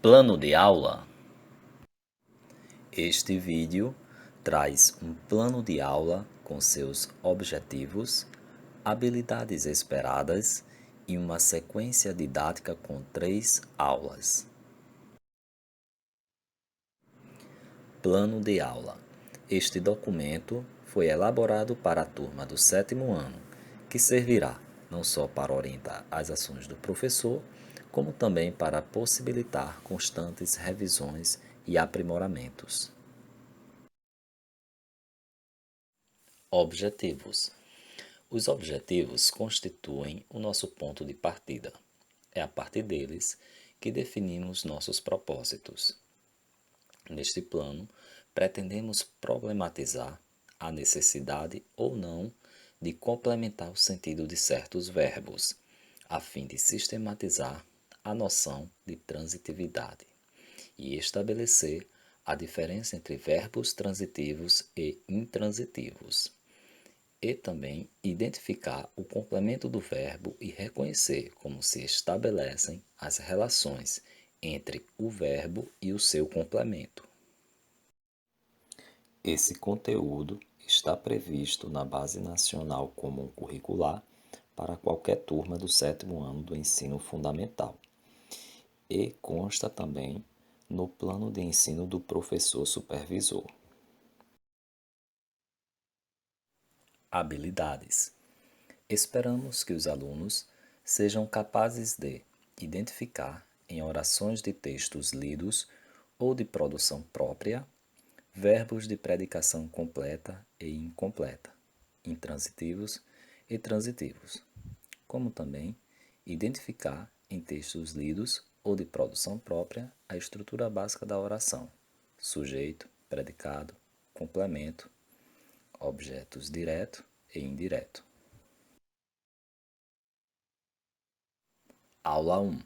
Plano de aula. Este vídeo traz um plano de aula com seus objetivos, habilidades esperadas e uma sequência didática com 3 aulas. Plano de aula. Este documento foi elaborado para a turma do 7º ano, que servirá não só para orientar as ações do professor, como também para possibilitar constantes revisões e aprimoramentos. Objetivos. Os objetivos constituem o nosso ponto de partida. É a partir deles que definimos nossos propósitos. Neste plano, pretendemos problematizar a necessidade ou não de complementar o sentido de certos verbos, a fim de sistematizar a noção de transitividade e estabelecer a diferença entre verbos transitivos e intransitivos, e também identificar o complemento do verbo e reconhecer como se estabelecem as relações entre o verbo e o seu complemento. Esse conteúdo está previsto na Base Nacional Comum Curricular para qualquer turma do 7º ano do ensino fundamental e consta também no plano de ensino do professor supervisor. Habilidades. Esperamos que os alunos sejam capazes de identificar em orações de textos lidos ou de produção própria verbos de predicação completa e incompleta, intransitivos e transitivos, como também identificar em textos lidos ou de produção própria a estrutura básica da oração: sujeito, predicado, complemento, objetos direto e indireto. Aula 1.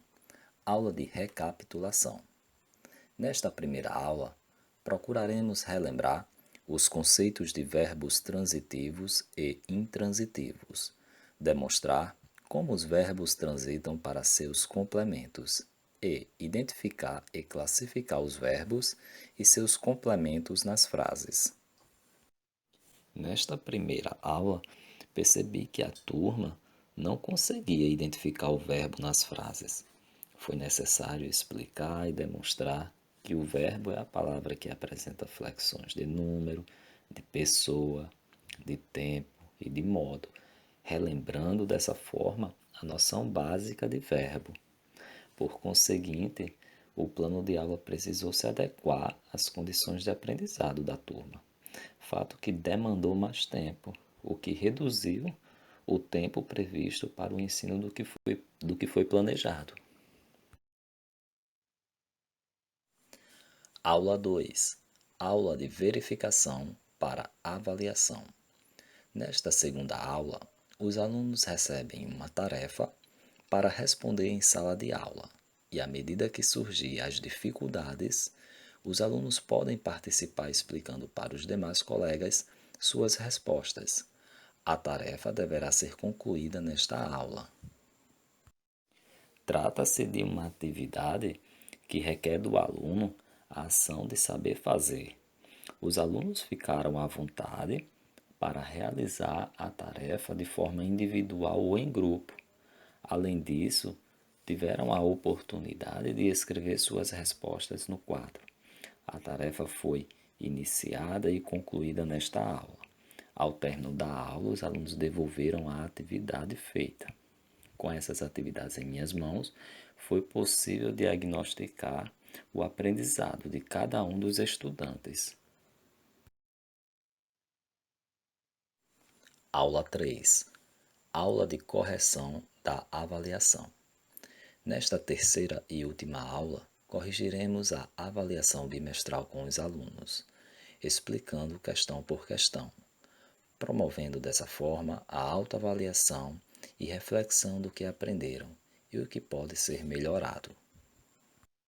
Aula de recapitulação. Nesta primeira aula, procuraremos relembrar os conceitos de verbos transitivos e intransitivos, demonstrar como os verbos transitam para seus complementos e identificar e classificar os verbos e seus complementos nas frases. Nesta primeira aula, percebi que a turma não conseguia identificar o verbo nas frases. Foi necessário explicar e demonstrar que o verbo é a palavra que apresenta flexões de número, de pessoa, de tempo e de modo, relembrando dessa forma a noção básica de verbo. Por conseguinte, o plano de aula precisou se adequar às condições de aprendizado da turma, fato que demandou mais tempo, o que reduziu o tempo previsto para o ensino do que foi planejado. Aula 2. Aula de verificação para avaliação. Nesta segunda aula, os alunos recebem uma tarefa para responder em sala de aula, e à medida que surgem as dificuldades, os alunos podem participar explicando para os demais colegas suas respostas. A tarefa deverá ser concluída nesta aula. Trata-se de uma atividade que requer do aluno a ação de saber fazer. Os alunos ficaram à vontade para realizar a tarefa de forma individual ou em grupo. Além disso, tiveram a oportunidade de escrever suas respostas no quadro. A tarefa foi iniciada e concluída nesta aula. Ao término da aula, os alunos devolveram a atividade feita. Com essas atividades em minhas mãos, foi possível diagnosticar o aprendizado de cada um dos estudantes. Aula 3. Aula de correção da avaliação. Nesta terceira e última aula, corrigiremos a avaliação bimestral com os alunos, explicando questão por questão, promovendo dessa forma a autoavaliação e reflexão do que aprenderam e o que pode ser melhorado.